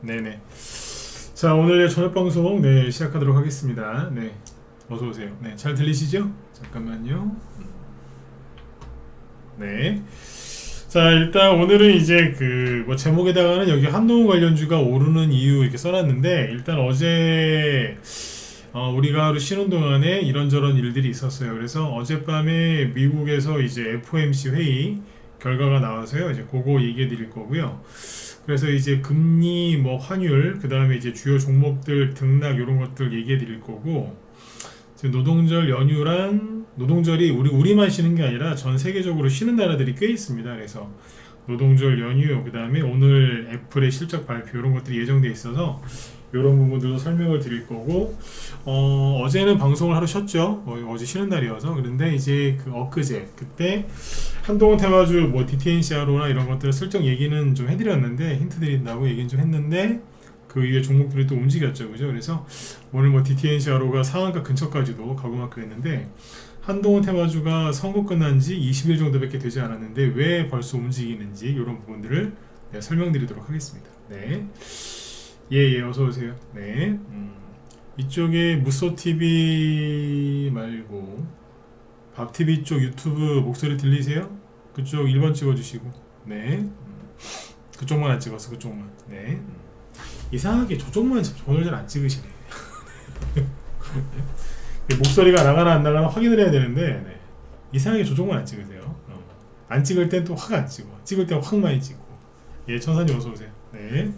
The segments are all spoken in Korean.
네네. 자, 오늘의 저녁 방송 시작하도록 하겠습니다. 네, 어서 오세요. 네, 잘 들리시죠? 잠깐만요. 네. 자, 일단 오늘은 이제 뭐 제목에다가는 여기 한동훈 관련주가 오르는 이유 이렇게 써놨는데, 일단 어제 우리가 하루 쉬는 동안에 이런저런 일들이 있었어요. 그래서 어젯밤에 미국에서 이제 FOMC 회의 결과가 나와서요. 이제 그거 얘기해 드릴 거고요. 그래서 이제 금리, 뭐 환율, 그 다음에 이제 주요 종목들 등락 이런 것들 얘기해 드릴 거고, 지금 노동절 연휴랑 노동절이 우리만 쉬는 게 아니라 전 세계적으로 쉬는 나라들이 꽤 있습니다. 그래서 노동절 연휴, 그 다음에 오늘 애플의 실적 발표 이런 것들이 예정돼 있어서 이런 부분들도 설명을 드릴 거고, 어제는 방송을 하루 쉬었죠. 어제 쉬는 날이어서. 그런데 이제 엊그제 그때 한동훈 테마주 뭐 DTNCRO나 이런 것들을 슬쩍 얘기는 좀 해드렸는데, 힌트 드린다고 얘기는 좀 했는데 그 이후에 종목들이 또 움직였죠, 그죠? 그래서 오늘 뭐 DTNCRO가 상한가 근처까지도 가고 막 그랬는데, 한동훈 테마주가 선거 끝난 지 20일 정도밖에 되지 않았는데 왜 벌써 움직이는지 이런 부분들을 설명드리도록 하겠습니다. 네. 예, 어서 오세요. 네. 이쪽에 무소TV 말고 밥TV 쪽 유튜브 목소리 들리세요? 그쪽 1번 찍어주시고. 네. 그쪽만 안 찍었어, 그쪽만. 네. 이상하게 저쪽만 오늘 잘 안 찍으시네. 목소리가 나가나 안 나가나 확인을 해야 되는데, 네. 이상하게 저쪽만 안 찍으세요. 안 찍을 땐 또 확 안 찍어. 찍을 땐 확 많이 찍고. 예, 천사님 어서 오세요. 네.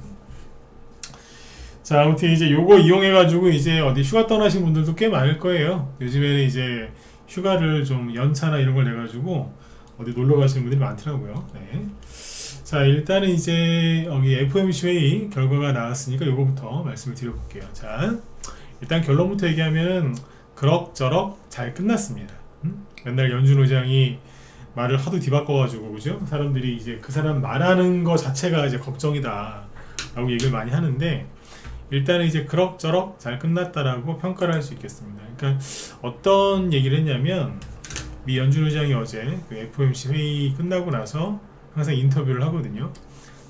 자, 아무튼 이제 요거 이용해가지고 이제 어디 휴가 떠나신 분들도 꽤 많을 거예요. 요즘에는 이제 휴가를 좀 연차나 이런 걸 내가지고 어디 놀러 가시는 분들이 많더라고요. 네. 자, 일단은 이제 여기 FOMC 회의 결과가 나왔으니까 요거부터 말씀을 드려볼게요. 자, 일단 결론부터 얘기하면 그럭저럭 잘 끝났습니다. 맨날 연준 의장이 말을 하도 뒤바꿔가지고, 그죠? 사람들이 이제 그 사람 말하는 거 자체가 이제 걱정이다 라고 얘기를 많이 하는데, 일단은 이제 그럭저럭 잘 끝났다라고 평가를 할 수 있겠습니다. 그러니까 어떤 얘기를 했냐면, 미 연준 의장이 어제 그 FOMC 회의 끝나고 나서 항상 인터뷰를 하거든요.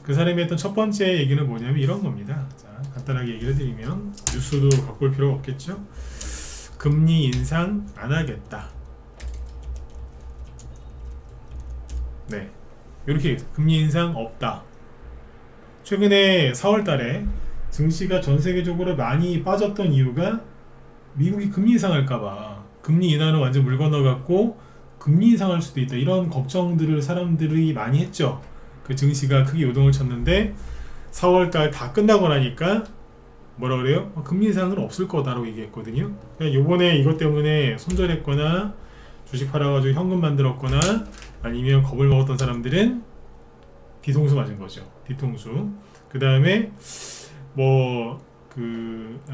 그 사람이 했던 첫 번째 얘기는 뭐냐면 이런 겁니다. 자, 간단하게 얘기를 해드리면, 뉴스도 갖고 올 필요가 없겠죠. 금리 인상 안 하겠다. 네, 이렇게 금리 인상 없다. 최근에 4월 달에 증시가 전 세계적으로 많이 빠졌던 이유가 미국이 금리 인상할까봐, 금리 인하는 완전 물 건너갔고 금리 인상할 수도 있다, 이런 걱정들을 사람들이 많이 했죠. 그 증시가 크게 요동을 쳤는데 4월달 다 끝나고 나니까 뭐라 그래요? 금리 인상은 없을 거다라고 얘기했거든요. 그러니까 요번에 이것 때문에 손절했거나 주식 팔아가지고 현금 만들었거나 아니면 겁을 먹었던 사람들은 뒤통수 맞은 거죠. 뒤통수. 그 다음에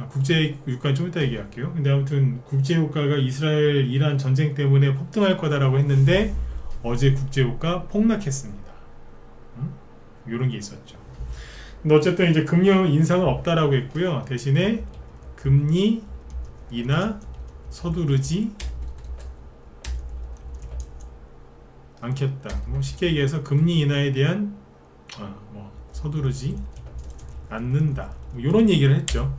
국제 유가는 좀 이따 얘기할게요. 근데 아무튼 국제 유가가 이스라엘 이란 전쟁 때문에 폭등할 거다라고 했는데 어제 국제 유가 폭락했습니다. 이런 게 있었죠. 근데 어쨌든 이제 금리 인상은 없다라고 했고요. 대신에 금리 인하 서두르지 않겠다. 쉽게 얘기해서 금리 인하에 대한 서두르지 않는다, 이런 얘기를 했죠.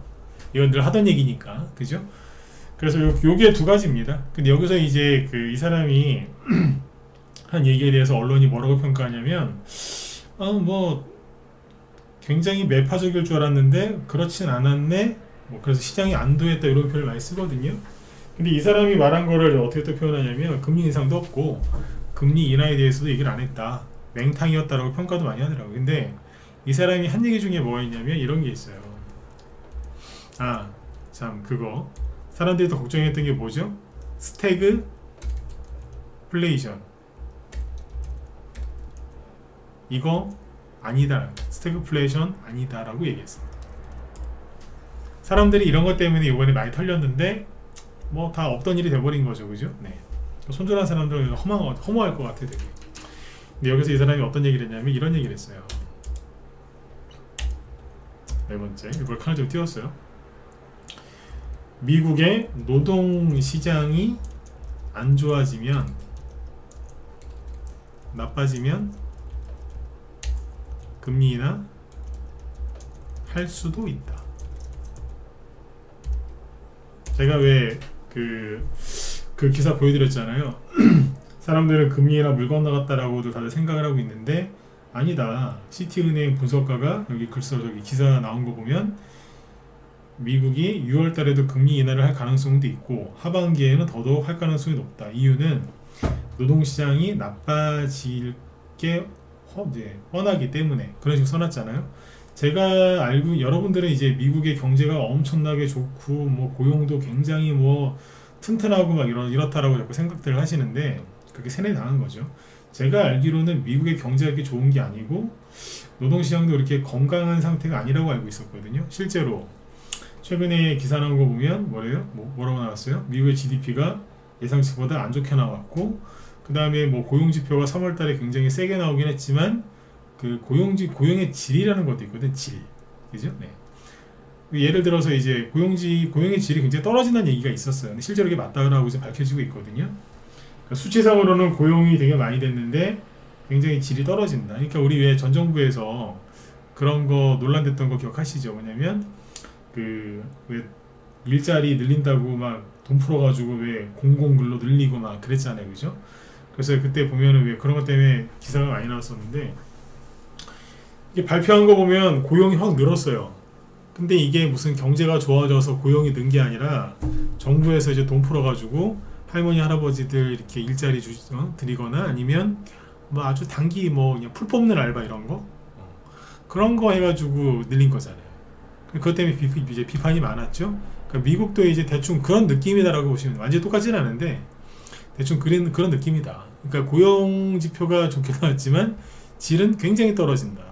이건 늘 하던 얘기니까, 그죠? 그래서 요게 두 가지입니다. 근데 여기서 이제 이 사람이 한 얘기에 대해서 언론이 뭐라고 평가하냐면, 굉장히 매파적일 줄 알았는데 그렇진 않았네, 그래서 시장이 안도했다, 이런 표현을 많이 쓰거든요. 근데 이 사람이 말한 거를 어떻게 또 표현하냐면, 금리 인상도 없고 금리 인하에 대해서도 얘기를 안 했다, 맹탕이었다라고 평가도 많이 하더라고요. 근데 이 사람이 한 얘기 중에 뭐가 있냐면 이런 게 있어요. 그거 사람들이 더 걱정했던 게 뭐죠? 스태그플레이션. 이거 아니다, 스태그플레이션 아니다 라고 얘기했습니다. 사람들이 이런 것 때문에 이번에 많이 털렸는데 다 없던 일이 돼버린 거죠, 그죠? 네. 손절한 사람들은 허무할 것 같아, 되게. 근데 여기서 이 사람이 어떤 얘기를 했냐면 이런 얘기를 했어요. 네 번째, 이걸 칸을 좀 띄웠어요. 미국의 노동시장이 안 좋아지면, 나빠지면 금리 인하 할 수도 있다. 제가 왜 그 기사 보여드렸잖아요. 사람들은 금리나 물 건너갔다라고도 다들 생각을 하고 있는데 아니다. 시티은행 분석가가 여기 저기 기사 나온 거 보면 미국이 6월 달에도 금리 인하를 할 가능성도 있고 하반기에는 더더욱 할 가능성이 높다. 이유는 노동시장이 나빠질 게 뻔하기 때문에 그런 식으로 써놨잖아요. 제가 알고 여러분들은 이제 미국의 경제가 엄청나게 좋고 뭐 고용도 굉장히 뭐 튼튼하고 막 이렇다라고 자꾸 생각들을 하시는데 그렇게 세뇌 당한 거죠. 제가 알기로는 미국의 경제가 그렇게 좋은 게 아니고 노동시장도 그렇게 건강한 상태가 아니라고 알고 있었거든요. 실제로 최근에 기사 나온 거 보면 뭐라고 나왔어요? 미국의 GDP가 예상치보다 안 좋게 나왔고 그 다음에 뭐 고용지표가 3월달에 굉장히 세게 나오긴 했지만 그 고용의 질이라는 것도 있거든. 질, 그죠? 네. 예를 들어서 이제 고용의 질이 굉장히 떨어진다는 얘기가 있었어요. 근데 실제로 이게 맞다라고 이제 밝혀지고 있거든요. 그러니까 수치상으로는 고용이 되게 많이 됐는데 굉장히 질이 떨어진다. 그러니까 우리 왜 전 정부에서 그런 거 논란됐던 거 기억하시죠? 뭐냐면 왜 일자리 늘린다고 막 돈 풀어가지고 왜 공공근로 늘리고 막 그랬잖아요, 그죠? 그래서 그때 보면은 왜 그런 것 때문에 기사가 많이 나왔었는데 이게 발표한 거 보면 고용이 확 늘었어요. 근데 이게 무슨 경제가 좋아져서 고용이 는 게 아니라 정부에서 이제 돈 풀어가지고 할머니 할아버지들 이렇게 일자리 드리거나 아니면 뭐 아주 단기 뭐 그냥 풀 뽑는 알바 이런 거 그런 거 해가지고 늘린 거잖아요. 그것 때문에 이제 비판이 많았죠. 그러니까 미국도 이제 대충 그런 느낌이다라고 보시면 완전히 똑같지는 않은데 대충 그런 느낌이다. 그러니까 고용 지표가 좋게 나왔지만 질은 굉장히 떨어진다.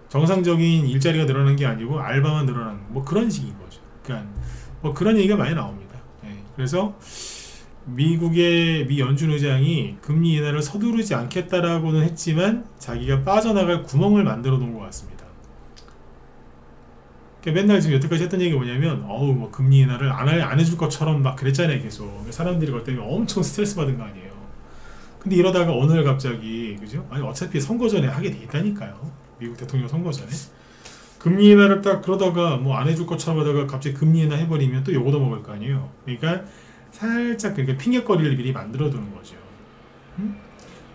정상적인 일자리가 늘어난 게 아니고 알바만 늘어난 뭐 그런 식인 거죠. 그러니까 뭐 그런 얘기가 많이 나옵니다. 네. 그래서 미 연준 의장이 금리 인하를 서두르지 않겠다라고는 했지만 자기가 빠져나갈 구멍을 만들어 놓은 것 같습니다. 그러니까 맨날 지금 여태까지 했던 얘기가 뭐냐면 뭐 금리 인하를 안 해줄 것처럼 막 그랬잖아요. 계속 사람들이 그것 때문에 엄청 스트레스 받은 거 아니에요. 근데 이러다가 어느 날 갑자기 그죠? 아니 어차피 선거 전에 하게 돼 있다니까요. 미국 대통령 선거 전에 금리 인하를 딱 그러다가 뭐 안 해줄 것처럼 하다가 갑자기 금리 인하 해버리면 또 요거도 먹을 거 아니에요. 그러니까 살짝 그러니까 핑계거리를 미리 만들어 두는 거죠.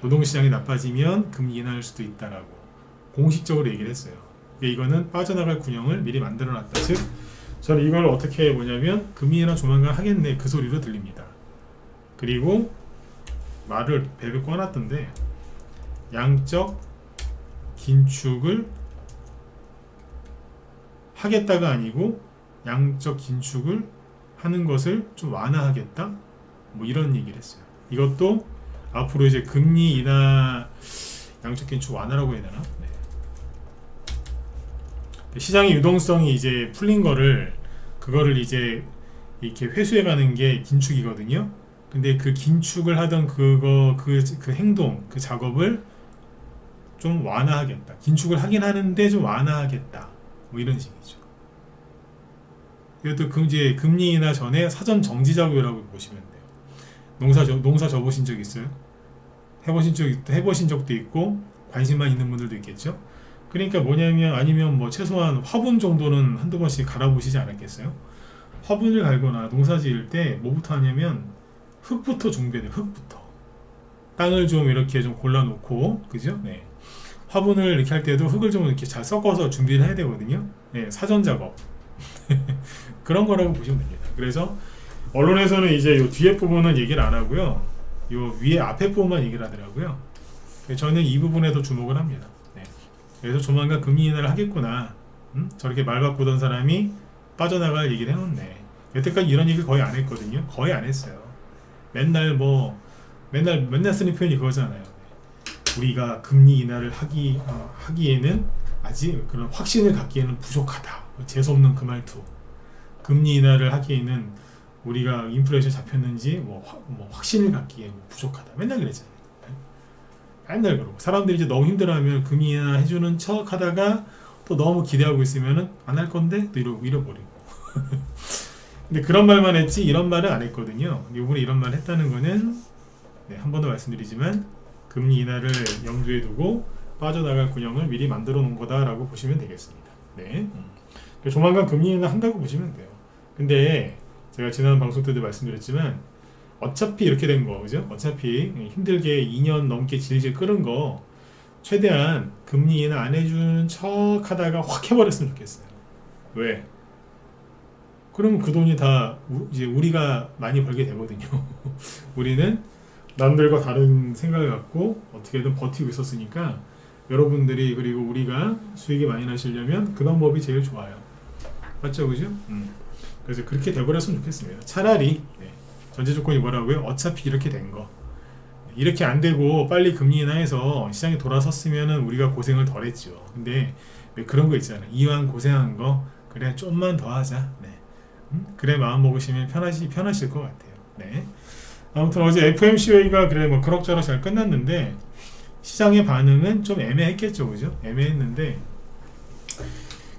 노동시장이 나빠지면 금리 인하할 수도 있다라고 공식적으로 얘기를 했어요. 이거는 빠져나갈 군형을 미리 만들어 놨다. 즉 저는 이걸 어떻게 보냐면 금리 인하 조만간 하겠네 그 소리로 들립니다. 그리고 말을 배를 꺼놨던데 양적 긴축을 하겠다가 아니고 양적 긴축을 하는 것을 좀 완화하겠다 뭐 이런 얘기를 했어요. 이것도 앞으로 이제 금리 인하 양적 긴축 완화라고 해야 되나? 네. 시장의 유동성이 이제 풀린 그거를 이제 이렇게 회수해가는 게 긴축이거든요. 근데 그 긴축을 하던 그 행동, 그 작업을 좀 완화하겠다. 긴축을 하긴 하는데 좀 완화하겠다. 뭐 이런 식이죠. 이것도 이제 금리 인하 전에 사전 정지 작업이라고 보시면 돼요. 농사 져보신 적 있어요? 해보신 적도 있고 관심만 있는 분들도 있겠죠. 그러니까 뭐냐면 아니면 뭐 최소한 화분 정도는 한두 번씩 갈아보시지 않았겠어요? 화분을 갈거나 농사 지을 때 뭐부터 하냐면 흙부터 준비해야 돼요. 흙부터 땅을 좀 이렇게 좀 골라놓고 그죠? 네. 화분을 이렇게 할 때도 흙을 좀 이렇게 잘 섞어서 준비를 해야 되거든요. 네, 사전 작업 그런 거라고 보시면 됩니다. 그래서 언론에서는 이제 요 뒤에 부분은 얘기를 안 하고요, 요 위에 앞에 부분만 얘기를 하더라고요. 저는 이 부분에 더 주목을 합니다. 네. 그래서 조만간 금리 인하를 하겠구나. 저렇게 말 바꾸던 사람이 빠져나갈 얘기를 해놓네. 여태까지 이런 얘기를 거의 안 했거든요. 거의 안 했어요. 맨날 쓰는 표현이 그거잖아요. 우리가 금리 인하를 하기에는 아직 그런 확신을 갖기에는 부족하다. 재수없는 그 말투. 금리 인하를 하기에는 우리가 인플레이션 잡혔는지 뭐 확신을 갖기에 부족하다. 맨날 그랬잖아요. 맨날 그러고 사람들이 이제 너무 힘들어하면 금리 인하 해주는 척 하다가 또 너무 기대하고 있으면은 안 할 건데 또 잃어버리고. 근데 그런 말만 했지 이런 말은 안 했거든요. 이번에 이런 말 했다는 거는 네, 한 번 더 말씀드리지만 금리 인하를 염두에 두고 빠져나갈 군형을 미리 만들어 놓은 거다라고 보시면 되겠습니다. 네. 조만간 금리 인하 한다고 보시면 돼요. 근데 제가 지난 방송 때도 말씀드렸지만 어차피 이렇게 된 거, 그죠? 어차피 힘들게 2년 넘게 질질 끌은 거 최대한 금리 인하 안 해주는 척 하다가 확 해버렸으면 좋겠어요. 왜? 그러면 그 돈이 다 이제 우리가 많이 벌게 되거든요. 우리는 남들과 다른 생각을 갖고 어떻게든 버티고 있었으니까 여러분들이 그리고 우리가 수익이 많이 나시려면 그 방법이 제일 좋아요. 맞죠, 그죠? 그래서 그렇게 돼버렸으면 좋겠습니다. 차라리 전제 조건이 뭐라고요? 어차피 이렇게 된 거. 이렇게 안 되고 빨리 금리 인하해서 시장이 돌아섰으면은 우리가 고생을 덜 했죠. 근데 왜 그런 거 있잖아요. 이왕 고생한 거 그래 좀만 더 하자. 네. 그래 마음 먹으시면 편하실 것 같아요. 네. 아무튼 어제 FOMC가 그래 뭐 그럭저럭 잘 끝났는데 시장의 반응은 좀 애매했겠죠, 그죠? 애매했는데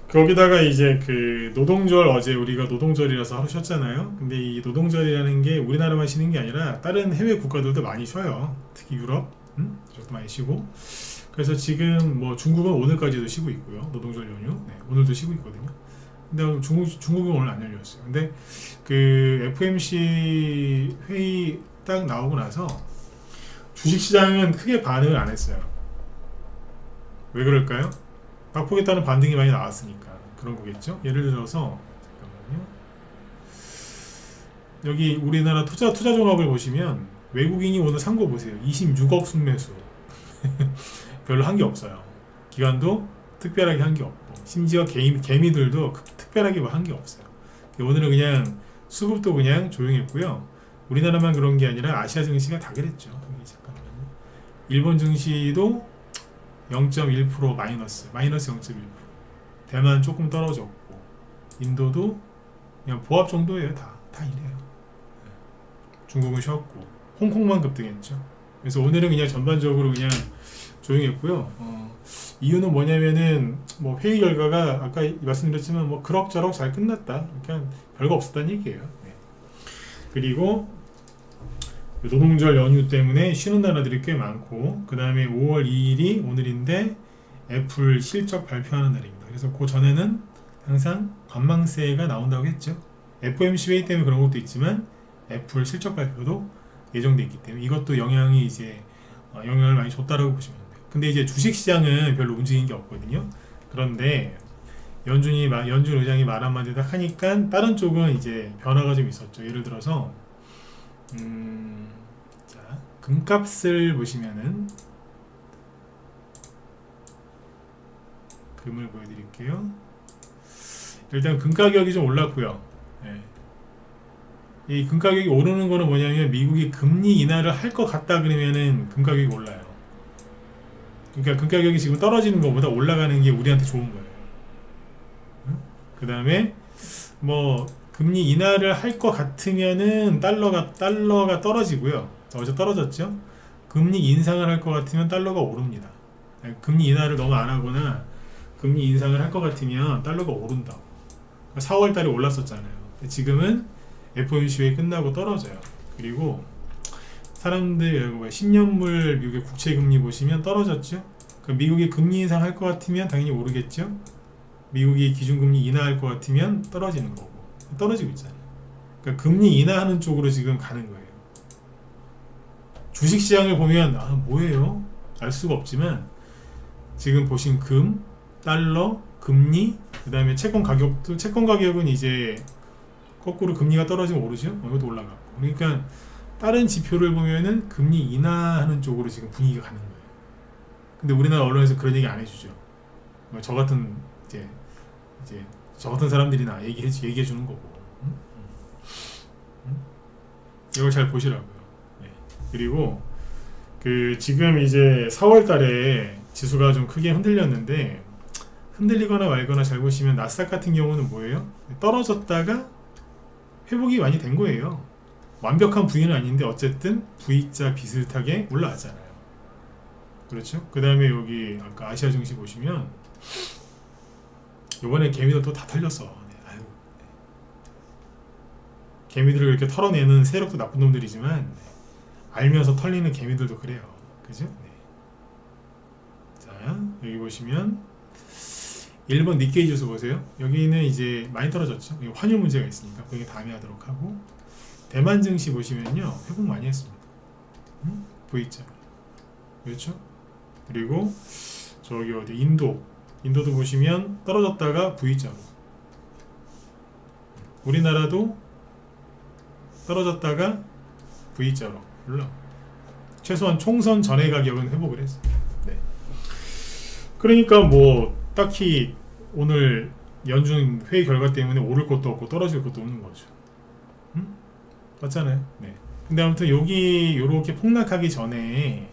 거기다가 이제 그 노동절 어제 우리가 노동절이라서 하루 쉬었잖아요. 근데 이 노동절이라는 게 우리나라만 쉬는 게 아니라 다른 해외 국가들도 많이 쉬어요. 특히 유럽, 저도 많이 쉬고. 그래서 지금 뭐 중국은 오늘까지도 쉬고 있고요. 노동절 연휴, 네, 오늘도 쉬고 있거든요. 근데 중국은 오늘 안 열렸어요. 근데 그 FOMC 회의 딱 나오고 나서 주식시장은 크게 반응을 안 했어요. 왜 그럴까요? 낙폭에 반등이 많이 나왔으니까 그런 거겠죠. 예를 들어서 잠깐만요. 여기 우리나라 투자 종합을 보시면 외국인이 오늘 산 거 보세요. 26억 순매수. 별로 한 게 없어요. 기관도 특별하게 한 게 없고 심지어 개미들도 특별하게 뭐 한 게 없어요. 오늘은 그냥 수급도 그냥 조용했고요. 우리나라만 그런 게 아니라 아시아 증시가 다 그랬죠. 잠깐만요. 일본 증시도 0.1% 마이너스 0.1%. 대만 조금 떨어졌고 인도도 그냥 보합 정도예요. 다 이래요. 중국은 쉬었고 홍콩만 급등했죠. 그래서 오늘은 그냥 전반적으로 그냥 조용했고요. 이유는 뭐냐면은 뭐 회의 결과가 아까 말씀드렸지만 뭐 그럭저럭 잘 끝났다. 그러니까 별거 없었다는 얘기예요. 네. 그리고 노동절 연휴 때문에 쉬는 나라들이 꽤 많고 그 다음에 5월 2일이 오늘인데 애플 실적 발표하는 날입니다. 그래서 그 전에는 항상 관망세가 나온다고 했죠. FOMC 회의 때문에 그런 것도 있지만 애플 실적 발표도 예정돼 있기 때문에 이것도 영향이 이제 영향을 많이 줬다라고 보시면 돼요. 근데 이제 주식시장은 별로 움직인 게 없거든요. 그런데 연준 의장이 말 한마디 딱 하니까 다른 쪽은 이제 변화가 좀 있었죠. 예를 들어서 자, 금값을 보시면은 금을 보여드릴게요. 일단 금 가격이 좀 올랐고요. 네. 이 금 가격이 오르는 거는 뭐냐면 미국이 금리 인하를 할 것 같다 그러면은 금 가격이 올라요. 그러니까 금 가격이 지금 떨어지는 것보다 올라가는 게 우리한테 좋은 거예요. 그 다음에 뭐 금리 인하를 할 것 같으면은 달러가 떨어지고요. 어제 떨어졌죠. 금리 인상을 할 것 같으면 달러가 오릅니다. 금리 인하를 너무 안 하거나 금리 인상을 할 것 같으면 달러가 오른다고. 4월 달에 올랐었잖아요. 지금은 FOMC 회의 끝나고 떨어져요. 그리고 사람들 10년물 미국의 국채 금리 보시면 떨어졌죠. 그럼 미국이 금리 인상 할 것 같으면 당연히 오르겠죠. 미국이 기준금리 인하할 것 같으면 떨어지는 거고 떨어지고 있잖아요. 그러니까 금리 인하하는 쪽으로 지금 가는 거예요. 주식시장을 보면 뭐예요? 알 수가 없지만 지금 보신 금, 달러, 금리, 그 다음에 채권 가격은 이제 거꾸로 금리가 떨어지면 오르죠. 이것도 올라가고. 그러니까 다른 지표를 보면은 금리 인하하는 쪽으로 지금 분위기가 가는 거예요. 근데 우리나라 언론에서 그런 얘기 안 해주죠. 저 같은 이제 저 같은 사람들이나 얘기해 주는 거고. 이걸 잘 보시라고요. 네. 그리고 그 지금 이제 4월 달에 지수가 좀 크게 흔들렸는데 흔들리거나 말거나 잘 보시면 나스닥 같은 경우는 뭐예요? 떨어졌다가 회복이 많이 된 거예요. 완벽한 V는 아닌데 어쨌든 V자 비슷하게 올라왔잖아요. 그렇죠? 그 다음에 여기 아까 아시아 증시 보시면 이번에 개미들 또 다 털렸어. 네, 아유. 개미들을 이렇게 털어내는 세력도 나쁜 놈들이지만 알면서 털리는 개미들도 그래요. 그죠? 네. 자, 여기 보시면 1번 니케이 지수 보세요. 여기는 이제 많이 떨어졌죠. 이거 환율 문제가 있으니까 그게 다음에 하도록 하고, 대만 증시 보시면요 회복 많이 했습니다. V자 그렇죠. 그리고 저기 어디 인도도 보시면 떨어졌다가 V자로, 우리나라도 떨어졌다가 V자로 올라. 최소한 총선 전의 가격은 회복을 했어요. 네. 그러니까 뭐 딱히 오늘 연준 회의 결과 때문에 오를 것도 없고 떨어질 것도 없는 거죠. 맞잖아요. 네. 근데 아무튼 여기 요렇게 폭락하기 전에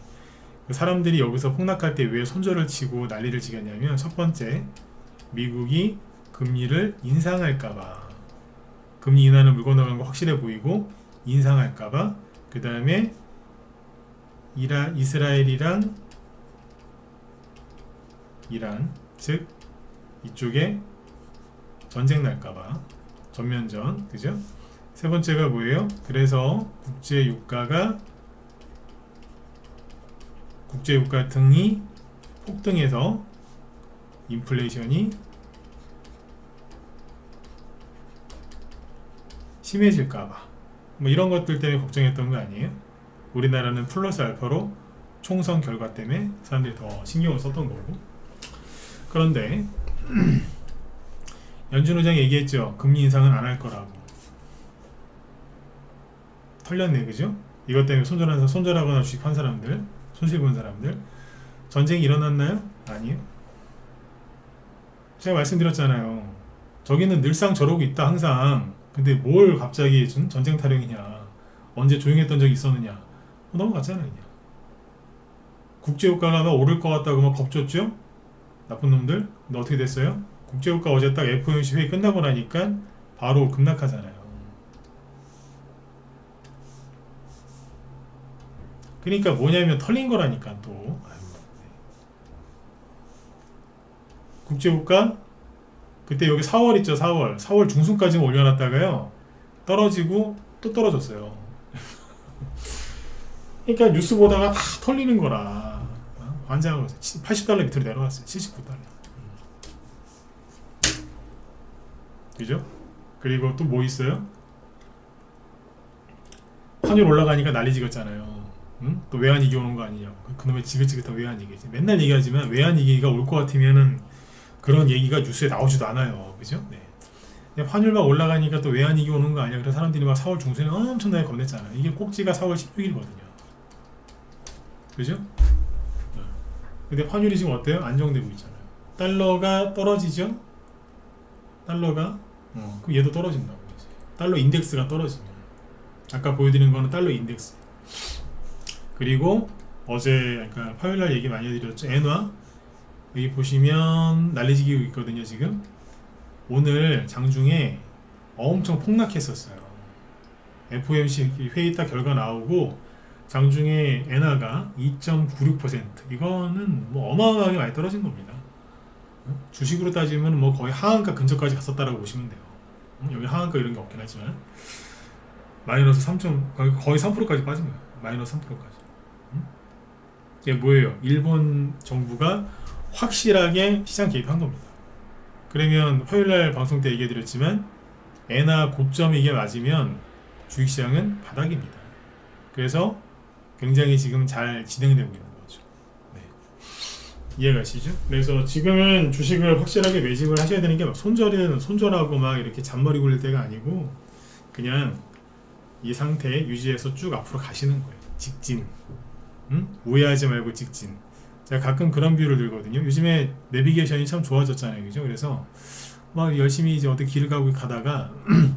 사람들이 여기서 폭락할 때 왜 손절을 치고 난리를 치겠냐면, 첫 번째 미국이 금리를 인상할까봐, 금리 인하는 물고 나간 거 확실해 보이고 인상할까봐, 그 다음에 이스라엘이랑 이란, 즉 이쪽에 전쟁 날까봐, 전면전, 그죠? 세 번째가 뭐예요? 그래서 국제유가 등이 폭등해서 인플레이션이 심해질까봐, 뭐 이런 것들 때문에 걱정했던 거 아니에요? 우리나라는 플러스 알파로 총선 결과 때문에 사람들이 더 신경을 썼던 거고. 그런데 연준 의장이 얘기했죠. 금리 인상은 안 할 거라고. 털렸네, 그죠? 이것 때문에 손절하거나 주식한 사람들, 손실 본 사람들. 전쟁이 일어났나요? 아니요. 제가 말씀드렸잖아요. 저기는 늘상 저러고 있다, 항상. 근데 뭘 갑자기 전쟁 타령이냐, 언제 조용했던 적이 있었느냐, 넘어갔잖아요. 그냥 국제유가가 막 오를 것 같다고 막 겁줬죠? 나쁜 놈들. 근데 어떻게 됐어요? 국제유가 어제 딱 FOMC 회의 끝나고 나니까 바로 급락하잖아요. 그러니까 뭐냐면 털린 거라니까. 또 국제유가 그때 여기 4월 있죠. 4월 중순까지 올려놨다가요 떨어지고 또 떨어졌어요. 그러니까 뉴스 보다가 다 털리는 거라. 환장하고 있어요. 80달러 밑으로 내려갔어요. 79달러. 그죠? 그리고 또 뭐 있어요? 환율 올라가니까 난리 지었잖아요. 응? 또 외환위기 오는 거 아니냐고. 그놈의 지긋지긋한 외환위기지. 맨날 얘기하지만 외환위기가 올 것 같으면은 그런 얘기가 뉴스에 나오지도 않아요. 그죠? 네. 환율만 올라가니까 또 외환위기 오는 거 아니야. 그래서 사람들이 막 4월 중순에 엄청나게 겁냈잖아요. 이게 꼭지가 4월 16일거든요. 그죠? 네. 근데 환율이 지금 어때요? 안정되고 있잖아요. 달러가 떨어지죠? 달러가 그럼 얘도 떨어진다고. 달러 인덱스가 떨어지면, 아까 보여드린 거는 달러 인덱스. 그리고 어제, 그러니까 화요일날 얘기 많이 해드렸죠. 엔화 여기 보시면 난리지기고 있거든요. 지금 오늘 장중에 엄청 폭락했었어요. FOMC 회의 딱 결과 나오고 장중에 엔화가 2.96%, 이거는 뭐 어마어마하게 많이 떨어진 겁니다. 주식으로 따지면 뭐 거의 하한가 근처까지 갔었다라고 보시면 돼요. 여기 하한가 이런 게 없긴 하지만 마이너스 3. 거의 3%까지 빠진 거예요. 마이너스 3%까지. 이게 뭐예요? 일본 정부가 확실하게 시장 개입한 겁니다. 그러면 화요일날 방송 때 얘기해드렸지만 엔화 고점이 이게 맞으면 주식시장은 바닥입니다. 그래서 굉장히 지금 잘 진행되고 있는 거죠. 네. 이해가시죠? 그래서 지금은 주식을 확실하게 매집을 하셔야 되는 게 막 손절하고 막 이렇게 잔머리 굴릴 때가 아니고 그냥 이 상태 유지해서 쭉 앞으로 가시는 거예요. 직진. 우회하지 말고 직진. 제가 가끔 그런 비유를 들거든요. 요즘에 내비게이션이 참 좋아졌잖아요. 그죠? 그래서 막 열심히 이제 어디 길을 가다가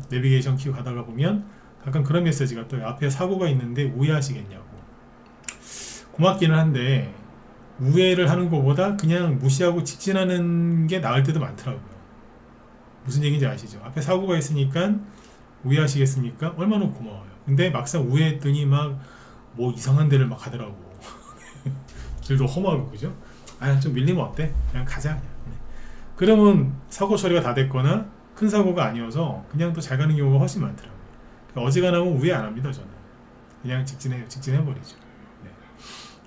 내비게이션 키고 가다가 보면 가끔 그런 메시지가 떠요. 앞에 사고가 있는데 우회하시겠냐고. 고맙기는 한데 우회를 하는 것보다 그냥 무시하고 직진하는 게 나을 때도 많더라고요. 무슨 얘기인지 아시죠? 앞에 사고가 있으니까 우회하시겠습니까? 얼마나 고마워요. 근데 막상 우회했더니 막 뭐 이상한 데를 막 가더라고. 길도 험하고. 그죠? 아, 좀 밀리면 어때? 그냥 가자. 그냥. 네. 그러면 사고 처리가 다 됐거나 큰 사고가 아니어서 그냥 또 잘 가는 경우가 훨씬 많더라고요. 그러니까 어지간하면 우회 안 합니다. 저는 그냥 직진해버리죠. 네.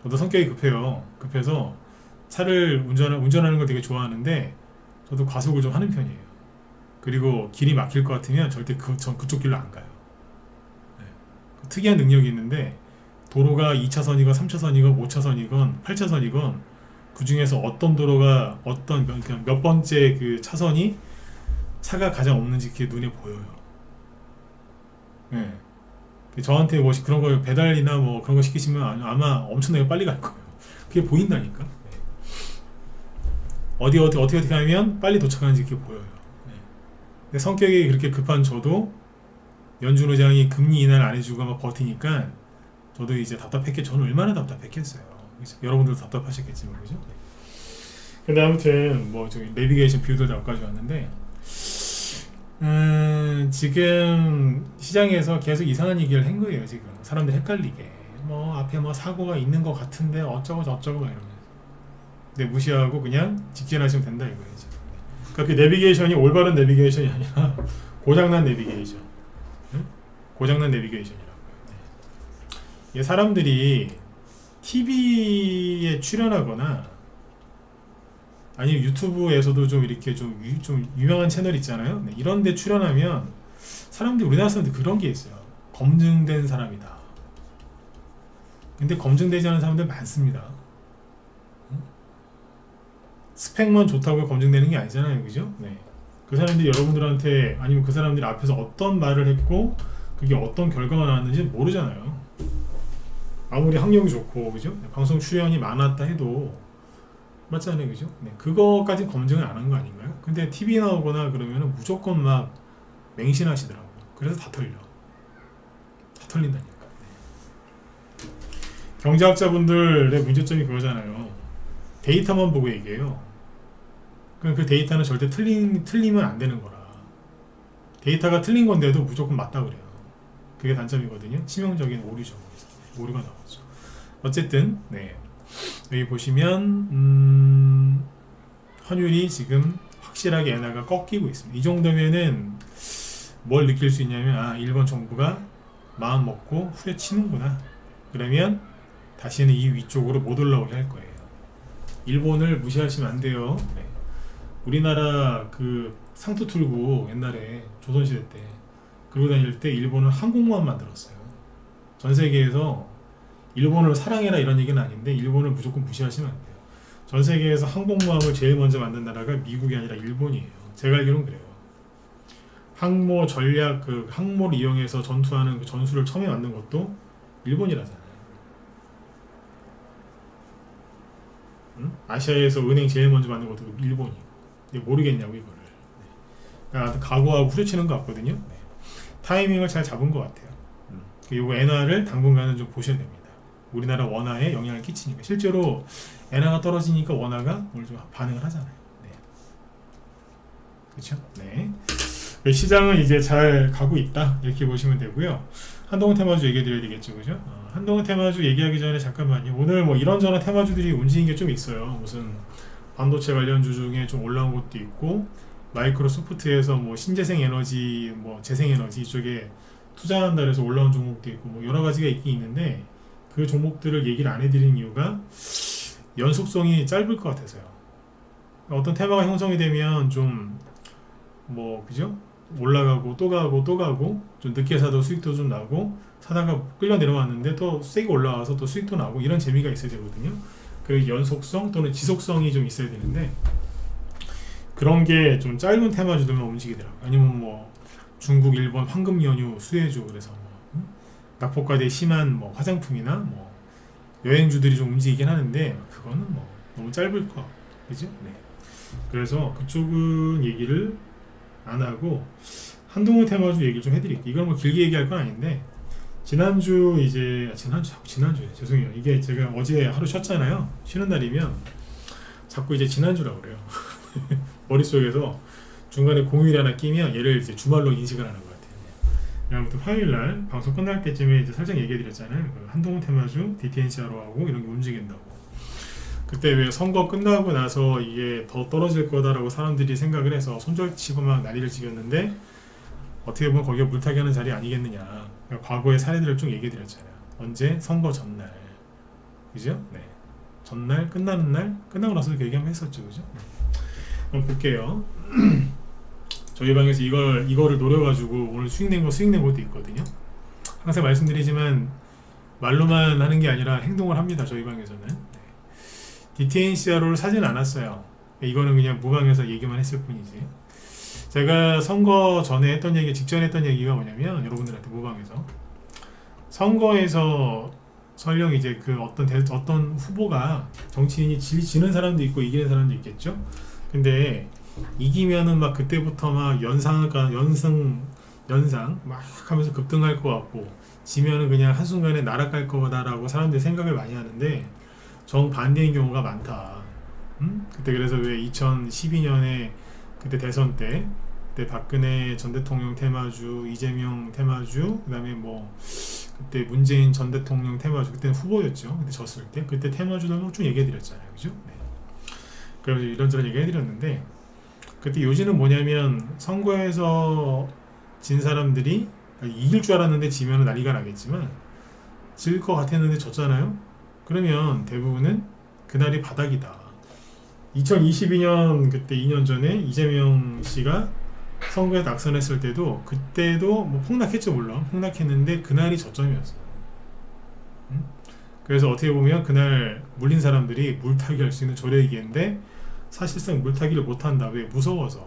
저도 성격이 급해요. 급해서 차를 운전하는 걸 되게 좋아하는데 저도 과속을 좀 하는 편이에요. 그리고 길이 막힐 것 같으면 절대 전 그쪽 길로 안 가요. 네. 특이한 능력이 있는데 도로가 2차선이건 3차선이건 5차선이건 8차선이건 그 중에서 어떤 도로가 그러니까 몇 번째 그 차선이 차가 가장 없는지 그게 눈에 보여요. 네. 저한테 뭐 그런 거 배달이나 뭐 그런 거 시키시면 아마 엄청나게 빨리 갈 거예요. 그게 보인다니까. 네. 어떻게 하면 빨리 도착하는지 그게 보여요. 네. 근데 성격이 그렇게 급한 저도 연준 의장이 금리 인하를 안 해주고 막 버티니까 저도 이제 저는 얼마나 답답했겠어요. 여러분들도 답답하셨겠지만, 그죠? 네. 근데 아무튼 뭐 저기 내비게이션 뷰도 여기까지 왔는데 지금 시장에서 계속 이상한 얘기를 한 거예요. 지금 사람들 헷갈리게 뭐 앞에 뭐 사고가 있는 것 같은데 어쩌고 저쩌고 막 이러면서. 근데 무시하고 그냥 직진하시면 된다 이거예요. 그러니까 그 내비게이션이 올바른 내비게이션이 아니라 고장난 내비게이션. 응? 고장난 내비게이션이라고요. 네. 이게 사람들이 TV에 출연하거나 아니면 유튜브에서도 좀 이렇게 좀 유명한 채널 있잖아요. 네, 이런 데 출연하면 우리나라 사람들 그런 게 있어요. 검증된 사람이다. 근데 검증되지 않은 사람들 많습니다. 스펙만 좋다고 검증되는 게 아니잖아요. 그죠? 네. 그 사람들이 여러분들한테 아니면 그 사람들이 앞에서 어떤 말을 했고 그게 어떤 결과가 나왔는지 모르잖아요. 아무리 학력이 좋고 그죠? 방송 출연이 많았다 해도 맞잖아요. 그죠? 네. 그거까지 검증을 안 한 거 아닌가요? 근데 TV 나오거나 그러면은 무조건 막 맹신하시더라고. 그래서 다 털린다니까. 네. 경제학자분들의 문제점이 그거잖아요. 데이터만 보고 얘기해요. 그럼 그 데이터는 절대 틀리면 안 되는 거라. 데이터가 틀린 건데도 무조건 맞다 그래요. 그게 단점이거든요. 치명적인 오류죠. 오류가 나오죠. 어쨌든 네. 여기 보시면 환율이 지금 확실하게 엔화가 꺾이고 있습니다. 이 정도면은 뭘 느낄 수 있냐면 일본 정부가 마음 먹고 후려치는구나. 그러면 다시는 이 위쪽으로 못 올라오게 할 거예요. 일본을 무시하시면 안 돼요. 네. 우리나라 그 상투 틀고 옛날에 조선시대 때 그러고 다닐 때 일본은 항공모함 만들었어요. 전 세계에서 일본을 사랑해라 이런 얘기는 아닌데 일본을 무조건 무시하시면 안 돼요. 전 세계에서 항공모함을 제일 먼저 만든 나라가 미국이 아니라 일본이에요. 제가 알기로는 그래요. 항모 전략 그 항모를 이용해서 전투하는 그 전술을 처음에 만든 것도 일본이라잖아요. 응? 아시아에서 은행 제일 먼저 만든 것도 일본이고. 모르겠냐고 이거를. 네. 그러니까 각오하고 후려치는 것 같거든요. 네. 타이밍을 잘 잡은 것 같아요. 이거 엔화를 당분간은 좀 보셔야 됩니다. 우리나라 원화에 영향을 끼치니까. 실제로 엔화가 떨어지니까 원화가 오늘 좀 반응을 하잖아요. 네. 그렇죠? 네. 시장은 이제 잘 가고 있다 이렇게 보시면 되고요. 한동훈 테마주 얘기해 드려야 되겠죠, 그죠? 한동훈 테마주 얘기하기 전에 잠깐만요. 오늘 뭐 이런저런 테마주들이 움직인 게 좀 있어요. 무슨 반도체 관련주 중에 좀 올라온 것도 있고 마이크로소프트에서 뭐 신재생 에너지, 뭐 재생에너지 이쪽에 투자한다 해서 올라온 종목도 있고 뭐 여러 가지가 있긴 있는데 그 종목들을 얘기를 안 해드리는 이유가 연속성이 짧을 것 같아서요. 어떤 테마가 형성이 되면 좀 뭐 그죠? 올라가고 또 가고 또 가고 좀 늦게 사도 수익도 좀 나고 사다가 끌려 내려왔는데 또 세게 올라와서 또 수익도 나고 이런 재미가 있어야 되거든요. 그 연속성 또는 지속성이 좀 있어야 되는데 그런 게 좀 짧은 테마주들만 움직이더라고요. 아니면 뭐 중국, 일본 황금 연휴 수혜주 그래서 뭐 낙폭과대 심한 뭐 화장품이나 뭐 여행주들이 좀 움직이긴 하는데 그거는 뭐 너무 짧을 거 그죠? 네. 그래서 그쪽은 얘기를 안 하고 한동훈 테마주 얘기를 좀 해드릴게요. 이건 뭐 길게 얘기할 건 아닌데 지난주 죄송해요. 이게 제가 어제 하루 쉬었잖아요. 쉬는 날이면 자꾸 이제 지난주라고 그래요. 머릿속에서 중간에 공휴일 하나 끼면 얘를 이제 주말로 인식을 하는 것 같아요. 아무튼 화요일날 방송 끝날 때쯤에 이제 살짝 얘기해드렸잖아요. 한동훈 테마주 DTNC로 하고 이런 게 움직인다고. 그때 왜 선거 끝나고 나서 이게 더 떨어질 거다라고 사람들이 생각을 해서 손절치고 막 난리를 지었는데 어떻게 보면 거기가 물타기 하는 자리 아니겠느냐. 그러니까 과거의 사례들을 좀 얘기해드렸잖아요. 언제? 선거 전날. 그죠? 네. 전날, 끝나는 날, 끝나고 나서 얘기 한번 했었죠. 그죠? 네. 한번 볼게요. 저희 방에서 이거를 노려가지고 오늘 수익낸 것도 있거든요. 항상 말씀드리지만 말로만 하는 게 아니라 행동을 합니다. 저희 방에서는. DTNCRO를 사진 않았어요. 이거는 그냥 무방에서 얘기만 했을 뿐이지. 제가 선거 전에 했던 얘기, 직전에 했던 얘기가 뭐냐면, 여러분들한테 무방에서 선거에서 설령 이제 그 어떤 후보가 정치인이 지는 사람도 있고 이기는 사람도 있겠죠. 근데 이기면은 막 그때부터 막 연상 막 하면서 급등할 것 같고, 지면은 그냥 한순간에 날아갈 거다라고 사람들이 생각을 많이 하는데 정반대인 경우가 많다. 그때 그래서 왜 2012년에 그때 대선 때 그때 박근혜 전 대통령 테마주, 이재명 테마주, 그 다음에 뭐 그때 문재인 전 대통령 테마주, 그때는 후보였죠. 그때 졌을 때 그때 테마주들도 쭉 얘기해 드렸잖아요. 그죠? 네. 그래서 이런저런 얘기해 드렸는데, 그때 요지는 뭐냐면, 선거에서 진 사람들이 이길 줄 알았는데 지면은 난리가 나겠지만, 질 것 같았는데 졌잖아요. 그러면 대부분은 그날이 바닥이다. 2022년 그때 2년 전에 이재명 씨가 선거에 낙선했을 때도, 그때도 뭐 폭락했죠. 물론 폭락했는데 그날이 저점이었어요. 그래서 어떻게 보면 그날 물린 사람들이 물타기 할 수 있는 조례기인데 사실상 물타기를 못한다. 왜? 무서워서.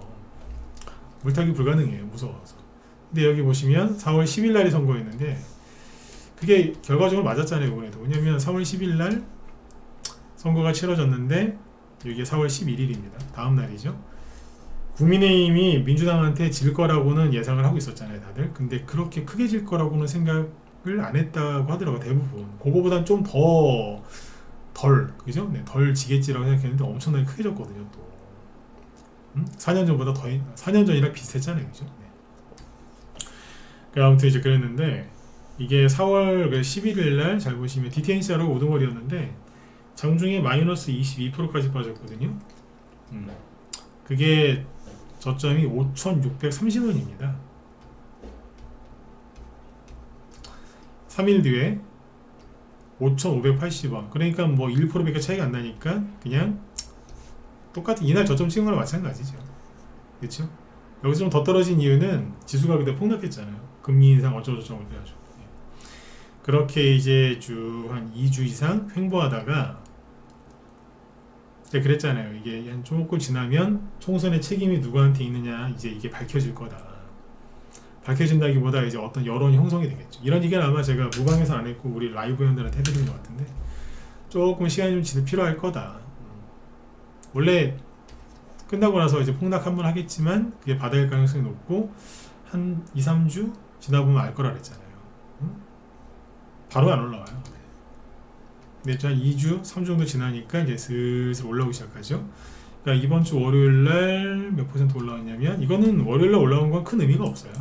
물타기 불가능해요. 무서워서. 근데 여기 보시면 4월 10일 날이 선거였는데 그게 결과적으로 맞았잖아요. 이번에도. 왜냐면 4월 10일 날 선거가 치러졌는데 이게 4월 11일입니다. 다음 날이죠. 국민의힘이 민주당한테 질 거라고는 예상을 하고 있었잖아요. 다들. 근데 그렇게 크게 질 거라고는 생각을 안 했다고 하더라고요. 대부분. 그거보단 좀 그죠? 네, 덜 지겠지라고 생각했는데 엄청나게 크게 졌거든요. 또 4년 전보다 4년 전이랑 비슷했잖아요. 그죠? 네. 아무튼 이제 그랬는데, 이게 4월 11일 날 잘 보시면 DTNCRO가 우두머리였는데 장중에 마이너스 22%까지 빠졌거든요. 그게 저점이 5,630원입니다. 3일 뒤에 5,580원. 그러니까 뭐 1%밖에 차이가 안 나니까 그냥 똑같은 이날 저점 찍은 거랑 마찬가지죠. 그렇죠? 여기서 좀 더 떨어진 이유는 지수가 그때 폭락했잖아요. 금리 인상 어쩌고저쩌고 해가지고. 그렇게 이제 한 2주 이상 횡보하다가 그랬잖아요. 이게 한 조금 지나면 총선의 책임이 누구한테 있느냐, 이제 이게 밝혀질 거다. 밝혀진다기보다 이제 어떤 여론이 형성이 되겠죠. 이런 얘기는 아마 제가 무방에서 안 했고 우리 라이브 회원들한테 해드린 것 같은데, 조금 시간이 좀 필요할 거다. 원래 끝나고 나서 이제 폭락 한번 하겠지만 그게 바닥일 가능성이 높고 한 2, 3주 지나보면 알 거라 그랬잖아요. 바로 안 올라와요. 근데 한 2주, 3주 정도 지나니까 이제 슬슬 올라오기 시작하죠. 그러니까 이번 주 월요일 날 몇 퍼센트 올라왔냐면, 이거는 월요일 날 올라온 건 큰 의미가 없어요.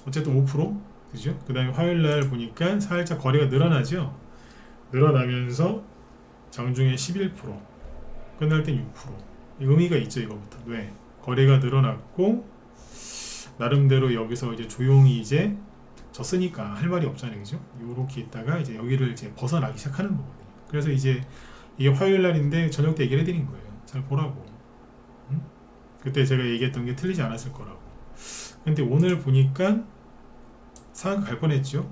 어쨌든 5%? 그죠? 그 다음에 화요일 날 보니까 살짝 거래가 늘어나죠? 늘어나면서 장중에 11%, 끝날 땐 6%. 의미가 있죠, 이거부터. 왜? 거래가 늘어났고, 나름대로 여기서 이제 조용히 이제 졌으니까 할 말이 없잖아요. 그죠? 요렇게 있다가 이제 여기를 이제 벗어나기 시작하는 거거든요. 그래서 이제 이게 화요일 날인데 저녁 때 얘기를 해드린 거예요. 잘 보라고. 그때 제가 얘기했던 게 틀리지 않았을 거라고. 근데 오늘 보니까 상한가 갈 뻔했죠.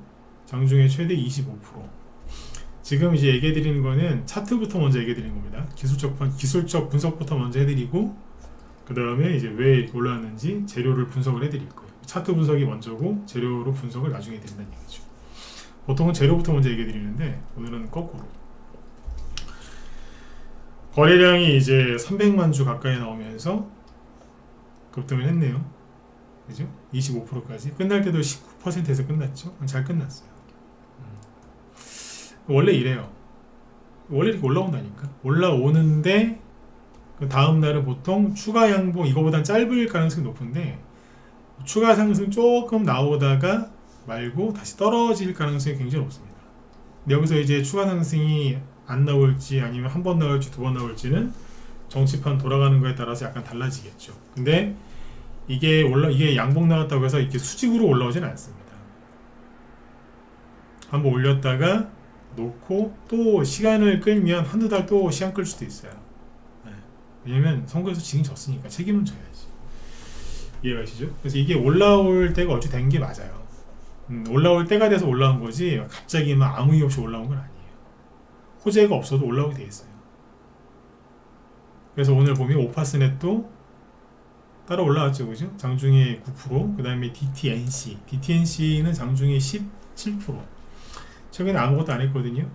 장중에 최대 25%. 지금 이제 얘기해 드리는 거는 차트부터 먼저 얘기해 드리는 겁니다. 기술적 분석부터 먼저 해드리고, 그 다음에 이제 왜 올라왔는지 재료를 분석을 해드릴 거예요. 차트 분석이 먼저고 재료로 분석을 나중에 드린다는 얘기죠. 보통은 재료부터 먼저 얘기해 드리는데 오늘은 거꾸로. 거래량이 이제 300만 주 가까이 나오면서 급등을 했네요. 그죠? 25%까지. 끝날 때도 19%에서 끝났죠. 잘 끝났어요. 원래 이래요. 원래 이렇게 올라온다니까. 올라오는데 그 다음 날은 보통 추가 양봉, 이거보단 짧을 가능성이 높은데 추가 상승 조금 나오다가 말고 다시 떨어질 가능성이 굉장히 높습니다. 근데 여기서 이제 추가 상승이 안 나올지 아니면 한 번 나올지 두 번 나올지는 정치판 돌아가는 거에 따라서 약간 달라지겠죠. 근데 이게 양봉 나왔다고 해서 이렇게 수직으로 올라오진 않습니다. 한번 올렸다가 놓고 또 시간을 끌면 한두 달 또 시간 끌 수도 있어요. 네. 왜냐면 선거에서 지긴 졌으니까 책임은 져야지. 이해가시죠? 그래서 이게 올라올 때가 어찌 된 게 맞아요. 올라올 때가 돼서 올라온 거지 갑자기 막 아무 이유 없이 올라온 건 아니에요. 호재가 없어도 올라오게 돼 있어요. 그래서 오늘 보면 오파스넷도 따라 올라왔죠, 그죠? 장중에 9%, 그 다음에 DTNC는 장중에 17%. 최근에 아무것도 안 했거든요.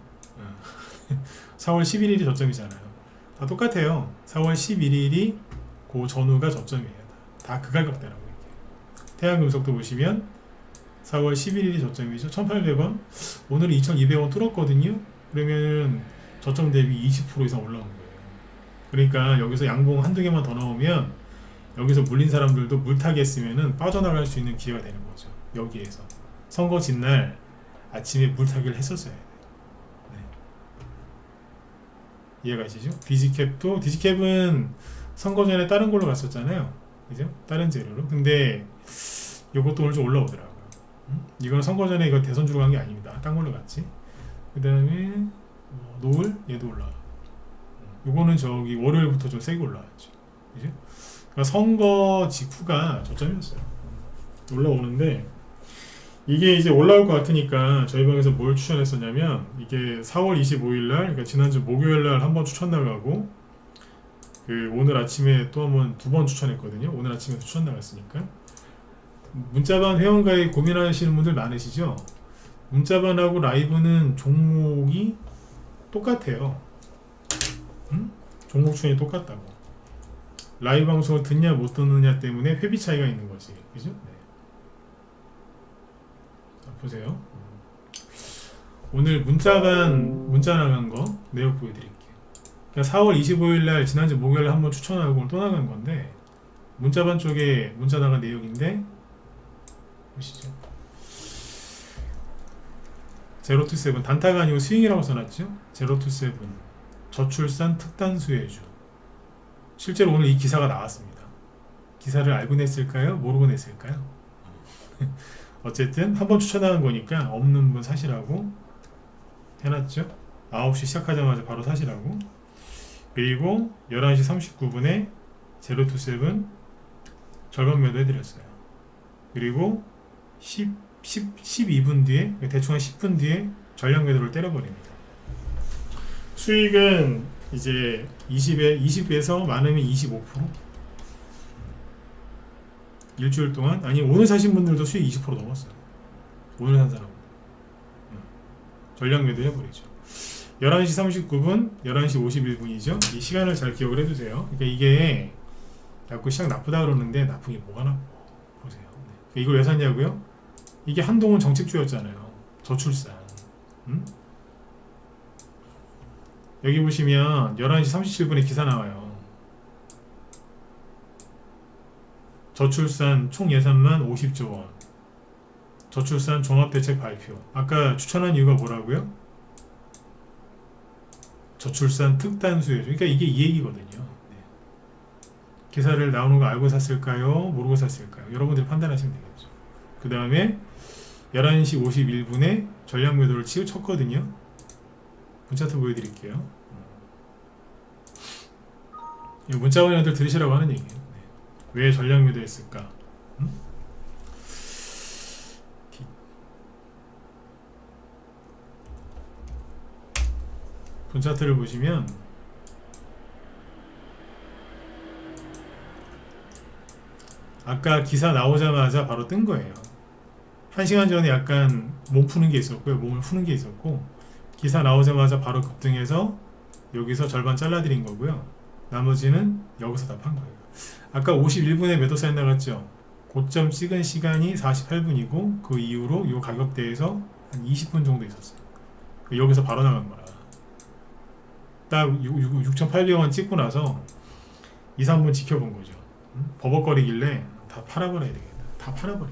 4월 11일이 저점이잖아요. 다 똑같아요. 4월 11일이 그 전후가 저점이에요. 다 그 가격대라고. 태양금속도 보시면 4월 11일이 저점이죠. 1,800원. 오늘은 2,200원 뚫었거든요. 그러면 저점 대비 20% 이상 올라온 거예요. 그러니까 여기서 양봉 한두 개만 더 넣으면 여기서 물린 사람들도 물타기 했으면은 빠져나갈 수 있는 기회가 되는 거죠. 여기에서 선거 진날 아침에 물타기를 했었어야 돼요. 네. 이해가시죠? 디지캡은 선거 전에 다른 걸로 갔었잖아요. 그죠? 다른 재료로. 근데 이것도 오늘 좀 올라오더라고요. 이건 선거 전에 이거 대선 주로 간 게 아닙니다. 딴 걸로 갔지. 그 다음에 노을 얘도 올라와. 요거는 저기 월요일부터 좀 세게 올라왔죠. 그죠? 그러니까 선거 직후가 저점이었어요. 올라오는데 이게 이제 올라올 것 같으니까 저희 방에서 뭘 추천했었냐면 이게 4월 25일날 그러니까 지난주 목요일날 한번 추천 나가고 그 오늘 아침에 또 한번 두 번 추천했거든요. 오늘 아침에 추천 나갔으니까 문자반 회원가입 고민하시는 분들 많으시죠? 문자반하고 라이브는 종목이 똑같아요. 종목 추천이 똑같다고. 라이브 방송을 듣냐 못 듣느냐 때문에 회비 차이가 있는 거지. 그죠? 네. 자, 보세요. 오늘 문자 나간 거 내역 보여드릴게요. 그러니까 4월 25일날 지난주 목요일에 한번 추천하고 오늘 또 나간 건데 문자반 쪽에 문자 나간 내역인데 보시죠. 제로투세븐 단타가 아니고 스윙이라고 써놨죠. 제로투세븐 저출산 특단수혜주. 실제로 오늘 이 기사가 나왔습니다. 기사를 알고 냈을까요? 모르고 냈을까요? 어쨌든 한번 추천하는 거니까 없는 분 사시라고 해놨죠. 9시 시작하자마자 바로 사시라고. 그리고 11시 39분에 제로투세븐 절반 매도 해드렸어요. 그리고 12분 뒤에 대충 한 10분 뒤에 전량 매도를 때려버립니다. 수익은 이제 20에서 많으면 25%. 일주일 동안 아니 오늘 사신 분들도 수익 20% 넘었어요. 오늘 산 사람 전량 매도 해버리죠. 11시 39분 11시 51분이죠 이 시간을 잘 기억을 해두세요. 그러니까 이게 자꾸 시장 나쁘다 그러는데 나쁜 게 뭐가 나쁘고 보세요. 네. 이걸 왜 샀냐고요? 이게 한동훈 정책주였잖아요. 저출산. 여기 보시면 11시 37분에 기사 나와요. 저출산 총 예산만 50조 원. 저출산 종합대책 발표. 아까 추천한 이유가 뭐라고요? 저출산 특단수혜주. 그러니까 이게 이 얘기거든요. 네. 기사를 나오는 거 알고 샀을까요? 모르고 샀을까요? 여러분들이 판단하시면 되겠죠. 그 다음에 11시 51분에 전량 매도를 쳤거든요. 문자트 보여드릴게요. 문자원님들 들으시라고 하는 얘기예요. 네. 왜 전량 매도했을까? 분차트를 보시면 아까 기사 나오자마자 바로 뜬 거예요. 1시간 전에 약간 몸 푸는 게 있었고요. 몸을 푸는 게 있었고 기사 나오자마자 바로 급등해서 여기서 절반 잘라드린 거고요. 나머지는 여기서 다 판 거예요. 아까 51분에 매도 사인 나갔죠. 고점 찍은 시간이 48분이고 그 이후로 이 가격대에서 한 20분 정도 있었어요. 여기서 바로 나간 거라. 딱 6,800원 찍고 나서 2, 3분 지켜본 거죠. 버벅거리길래 다 팔아버려야 되겠다. 다 팔아버려.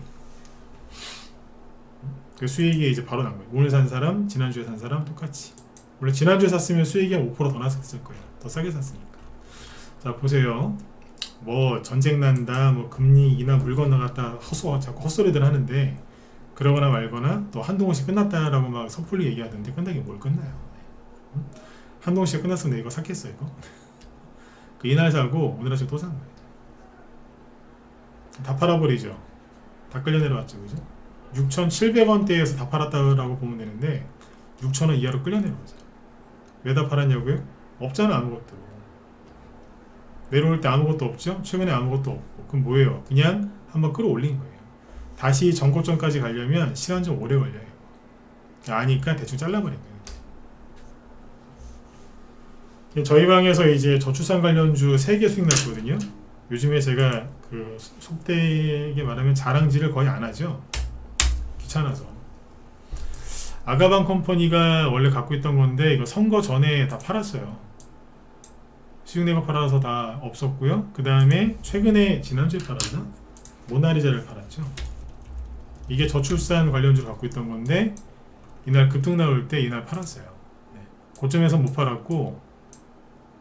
그 수익이 이제 바로 난 거예요. 오늘 산 사람, 지난주에 산 사람 똑같이. 원래 지난주에 샀으면 수익이 한 5%더 났을 거예요. 더 싸게 샀으니까. 자 보세요. 뭐 전쟁 난다, 뭐 금리 인하 물건 나갔다 자꾸 헛소리들 하는데 그러거나 말거나 또 한동훈 씨 끝났다라고 막 섣불리 얘기하던데 끝나긴 뭘 끝나요. 한동훈 씨가 끝났으면 이거 샀겠어 이거? 그 이날 사고 오늘 아침 또 산 거예요. 다 팔아버리죠. 다 끌려 내려왔죠. 그죠? 6,700원대에서 다 팔았다고 보면 되는데 6,000원 이하로 끌려 내려오죠. 왜 다 팔았냐고요? 없잖아 아무것도. 내려올 때 아무것도 없죠? 최근에 아무것도 없고. 그럼 뭐예요? 그냥 한번 끌어올린 거예요. 다시 전고점까지 가려면 시간 좀 오래 걸려요. 아니까 대충 잘라버린 거예요. 저희 방에서 이제 저출산 관련주 3개 수익 났거든요. 요즘에 제가 그 속되게 말하면 자랑질을 거의 안 하죠. 귀찮아서. 아가방 컴퍼니가 원래 갖고 있던 건데 이거 선거 전에 다 팔았어요. 수익내고 팔아서 다 없었고요. 그 다음에 최근에 지난주에 팔았나? 모나리자를 팔았죠. 이게 저출산 관련주를 갖고 있던 건데 이날 급등 나올 때 이날 팔았어요. 네. 고점에서 못 팔았고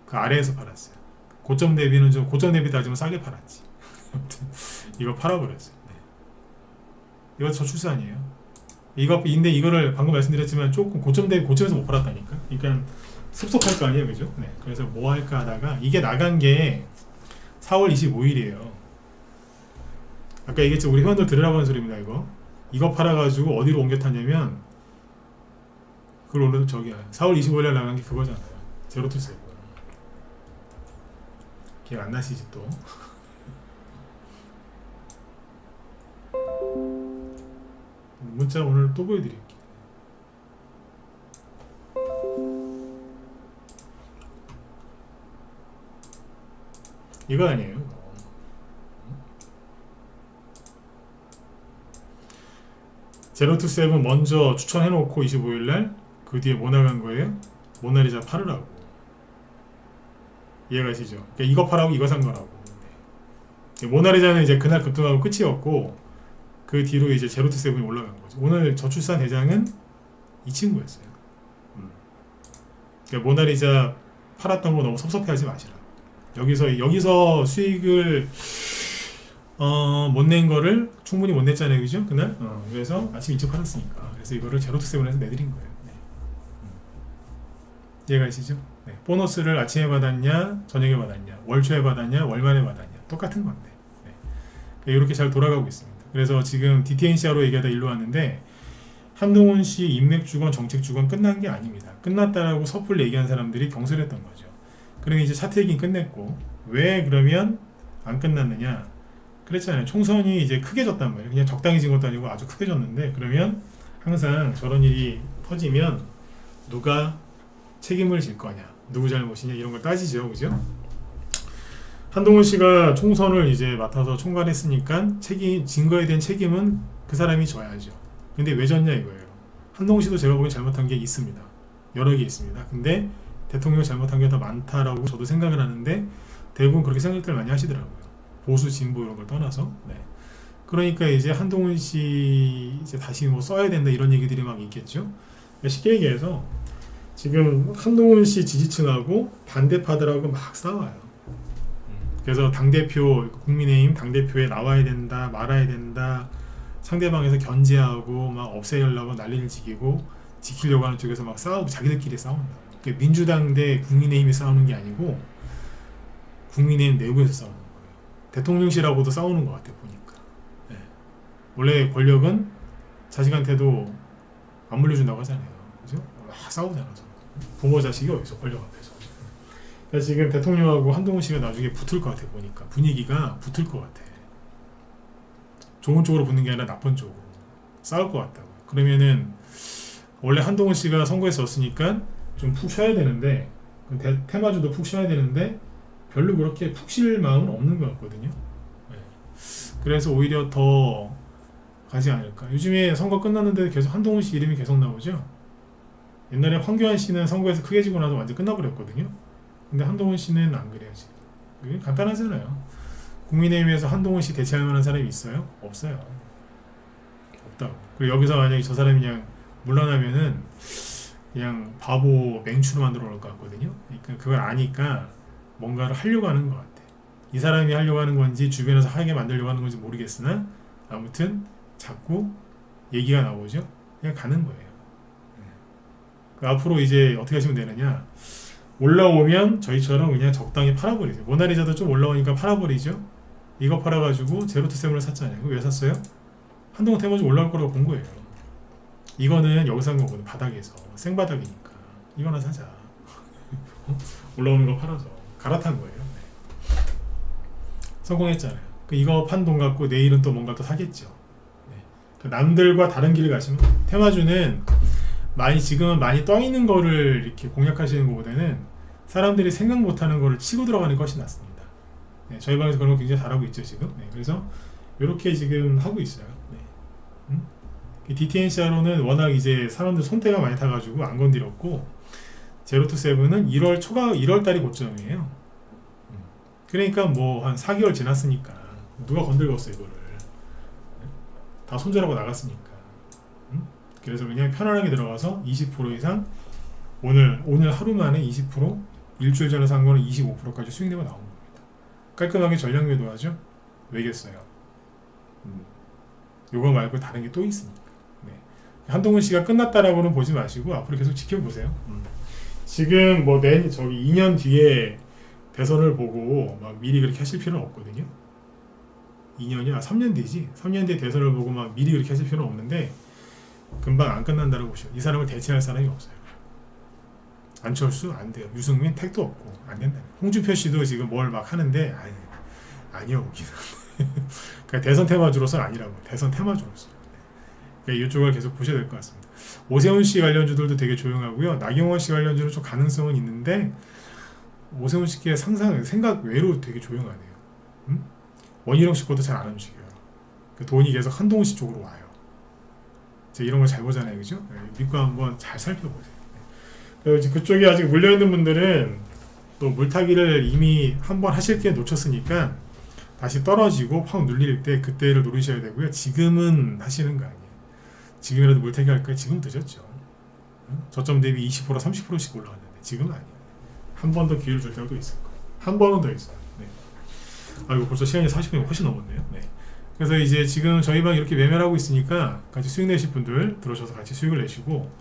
그 아래에서 팔았어요. 고점 대비는 좀 고점 대비 따지면 싸게 팔았지. 이거 팔아버렸어요. 네. 이거 저출산이에요. 근데 이거를 방금 말씀드렸지만 조금 고점 대비 고점에서 못 팔았다니까. 그러니까 섭섭할 거 아니에요, 그죠? 네. 그래서 뭐 할까 하다가 이게 나간 게 4월 25일이에요. 아까 얘기했죠. 우리 회원들 들으라고 하는 소리입니다. 이거 팔아가지고 어디로 옮겨 탔냐면 그걸 오늘 저기야 4월 25일에 나간 게 그거잖아요. 제로투세고. 기억 안 나시지 또? 문자 오늘 또 보여드릴게요. 이거 아니에요. 제로투세븐 먼저 추천해놓고 25일날 그 뒤에 뭐 나간 거예요? 모나리자 팔으라고. 이해가시죠? 그러니까 이거 팔라고 이거 산 거라고. 네. 모나리자는 이제 그날 급등하고 끝이었고 그 뒤로 이제 제로투세븐이 올라간 거죠. 오늘 저출산 대장은 이 친구였어요. 그러니까 모나리자 팔았던 거 너무 섭섭해하지 마시라. 여기서 수익을 못 낸 거를 충분히 못 냈잖아요, 그죠? 그날. 그래서 아침 일찍 팔았으니까. 그래서 이거를 제로투세븐에서 내드린 거예요. 네. 이해가시죠? 네. 보너스를 아침에 받았냐, 저녁에 받았냐, 월초에 받았냐, 월말에 받았냐, 똑같은 건데. 네. 이렇게 잘 돌아가고 있습니다. 그래서 지금 DTNCR로 얘기하다 일로 왔는데 한동훈 씨 인맥주건 정책주건 끝난 게 아닙니다. 끝났다라고 섣불리 얘기한 사람들이 경솔했던 거죠. 그러면 이제 차트 얘기는 끝냈고 왜 그러면 안 끝났느냐? 그랬잖아요. 총선이 이제 크게 졌단 말이에요. 그냥 적당히 진 것도 아니고 아주 크게 졌는데 그러면 항상 저런 일이 터지면 누가 책임을 질 거냐, 누구 잘못이냐 이런 걸 따지죠, 그죠? 한동훈 씨가 총선을 이제 맡아서 총괄했으니까 증거에 대한 책임은 그 사람이 져야죠. 근데 왜 졌냐 이거예요. 한동훈 씨도 제가 보기엔 잘못한 게 있습니다. 여러 개 있습니다. 근데 대통령이 잘못한 게 더 많다라고 저도 생각을 하는데 대부분 그렇게 생각들 많이 하시더라고요. 보수 진보 이런 걸 떠나서. 네. 그러니까 이제 한동훈 씨 이제 다시 뭐 써야 된다 이런 얘기들이 막 있겠죠. 쉽게 얘기해서 지금 한동훈 씨 지지층하고 반대파들하고 막 싸워요. 그래서 당대표, 국민의힘 당대표에 나와야 된다, 말아야 된다, 상대방에서 견제하고 막 없애려고 난리를 지기고 지키려고 하는 쪽에서 막 싸우고 자기들끼리 싸운다. 그러니까 민주당 대 국민의힘이 싸우는 게 아니고 국민의힘 내부에서 싸우는 거예요. 대통령실하고도 싸우는 것 같아요, 보니까. 네. 원래 권력은 자식한테도 안 물려준다고 하잖아요. 그죠? 막 싸우잖아. 부모 자식이 어디서 권력 앞에서. 그러니까 지금 대통령하고 한동훈 씨가 나중에 붙을 것 같아, 보니까. 분위기가 붙을 것 같아. 좋은 쪽으로 붙는 게 아니라 나쁜 쪽으로. 싸울 것 같다고. 그러면은 원래 한동훈 씨가 선거에 졌으니까 좀 푹 쉬어야 되는데 테마주도 푹 쉬어야 되는데 별로 그렇게 푹 쉴 마음은 없는 것 같거든요. 네. 그래서 오히려 더 가지 않을까. 요즘에 선거 끝났는데 계속 한동훈 씨 이름이 계속 나오죠. 옛날에 황교안 씨는 선거에서 크게 지고 나서 완전 끝나버렸거든요. 근데 한동훈 씨는 안 그래요 지금. 이게 간단하잖아요. 국민의힘에서 한동훈 씨 대체할 만한 사람이 있어요? 없어요. 없다고. 그리고 여기서 만약에 저 사람이 그냥 물러나면은 그냥 바보 맹추로 만들어 놓을 것 같거든요. 그러니까 그걸 아니까 뭔가를 하려고 하는 것 같아. 이 사람이 하려고 하는 건지 주변에서 하게 만들려고 하는 건지 모르겠으나 아무튼 자꾸 얘기가 나오죠. 그냥 가는 거예요. 앞으로 이제 어떻게 하시면 되느냐. 올라오면 저희처럼 그냥 적당히 팔아버리죠. 모나리자도 좀 올라오니까 팔아버리죠. 이거 팔아가지고 제로투세븐을 샀잖아요. 왜 샀어요? 한동안 테마주 올라올 거라고 본 거예요. 이거는 여기서 한 거거든. 바닥에서 생바닥이니까 이거나 사자. 올라오는 거 팔아서 갈아탄 거예요. 네. 성공했잖아요. 이거 판 돈 갖고 내일은 또 뭔가 또 사겠죠. 네. 남들과 다른 길을 가시면 테마주는 지금은 많이 떠 있는 거를 이렇게 공략하시는 것보다는 사람들이 생각 못하는 거를 치고 들어가는 것이 낫습니다. 네, 저희 방에서 그런 거 굉장히 잘하고 있죠 지금. 네, 그래서 이렇게 지금 하고 있어요. 네. DTNCR로는 워낙 이제 사람들 손때가 많이 타가지고 안 건드렸고, 제로투세븐은 1월달이 고점이에요. 그러니까 뭐 한 4개월 지났으니까 누가 건들겠어 이거를. 다 손절하고 나갔으니까. 그래서 그냥 편안하게 들어가서 20% 이상, 오늘 하루 만에 20%, 일주일 전에 산 거는 25%까지 수익내고 나온 겁니다. 깔끔하게 전략 매도하죠. 왜겠어요? 요거 말고 다른 게 또 있으니까. 네. 한동훈 씨가 끝났다라고는 보지 마시고 앞으로 계속 지켜보세요. 지금 뭐 저기 2년 뒤에 대선을 보고 막 미리 그렇게 하실 필요는 없거든요. 2년이야? 3년 뒤지. 3년 뒤에 대선을 보고 막 미리 그렇게 하실 필요는 없는데, 금방 안 끝난다고 보시면 이 사람을 대체할 사람이 없어요. 안철수 안 돼요. 유승민 택도 없고 안 된다. 홍준표 씨도 지금 뭘 막 하는데 아니요. 그러니까 대선 테마주로서는 아니라고. 대선 테마주로서. 그러니까 이쪽을 계속 보셔야 될 것 같습니다. 오세훈 씨 관련주들도 되게 조용하고요. 나경원 씨 관련주는 좀 가능성은 있는데, 오세훈 씨의 생각 외로 되게 조용하네요. 원희룡 씨 것도 잘 안 움직여요. 그 돈이 계속 한동훈 씨 쪽으로 와요. 제가 이런 걸 잘 보잖아요, 그죠? 네, 믿고 한번 잘 살펴보세요. 네. 그쪽에 아직 물려있는 분들은 또 물타기를 이미 한번 하실 게 놓쳤으니까 다시 떨어지고 확 눌릴 때 그때를 노리셔야 되고요. 지금은 하시는 거 아니에요. 지금이라도 물타기 할까요? 지금 늦었죠. 저점 대비 20% 30%씩 올라갔는데 지금은 아니에요. 한 번 더 기회를 줄 때도 있을 거예요. 한 번은 더 있어요. 네. 아이고 벌써 시간이 40분이 훨씬 넘었네요. 네. 그래서 이제 지금 저희 방 이렇게 매매를 하고 있으니까 같이 수익 내실 분들 들어오셔서 같이 수익을 내시고,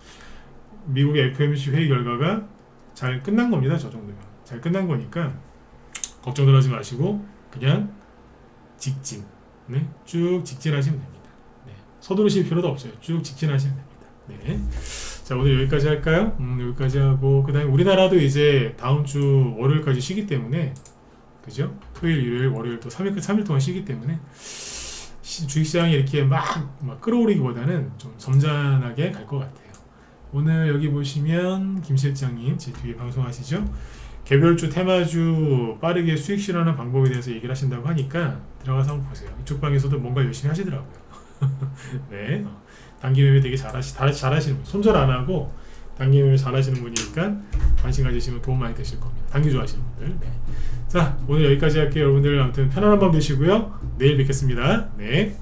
미국의 FOMC 회의 결과가 잘 끝난 겁니다. 저 정도면 잘 끝난 거니까 걱정들 하지 마시고 그냥 직진, 네, 쭉 직진하시면 됩니다. 네, 서두르실 필요도 없어요. 쭉 직진하시면 됩니다. 네. 자, 오늘 여기까지 할까요? 여기까지 하고, 그 다음에 우리나라도 이제 다음 주 월요일까지 쉬기 때문에, 그죠? 토요일, 일요일, 월요일 또 3일 동안 쉬기 때문에 주식시장이 이렇게 막 끌어오르기보다는 좀 점잖하게 갈 것 같아요. 오늘 여기 보시면 김 실장님 제 뒤에 방송하시죠? 개별주 테마주 빠르게 수익 실현하는 방법에 대해서 얘기를 하신다고 하니까 들어가서 한번 보세요. 이쪽 방에서도 뭔가 열심히 하시더라고요. 네, 단기 매매 되게 잘하시는 분, 손절 안 하고 단기 매매 잘하시는 분이니까 관심 가지시면 도움 많이 되실 겁니다. 단기 좋아하시는 분들. 네. 자, 오늘 여기까지 할게요. 여러분들 아무튼 편안한 밤 되시고요. 내일 뵙겠습니다. 네.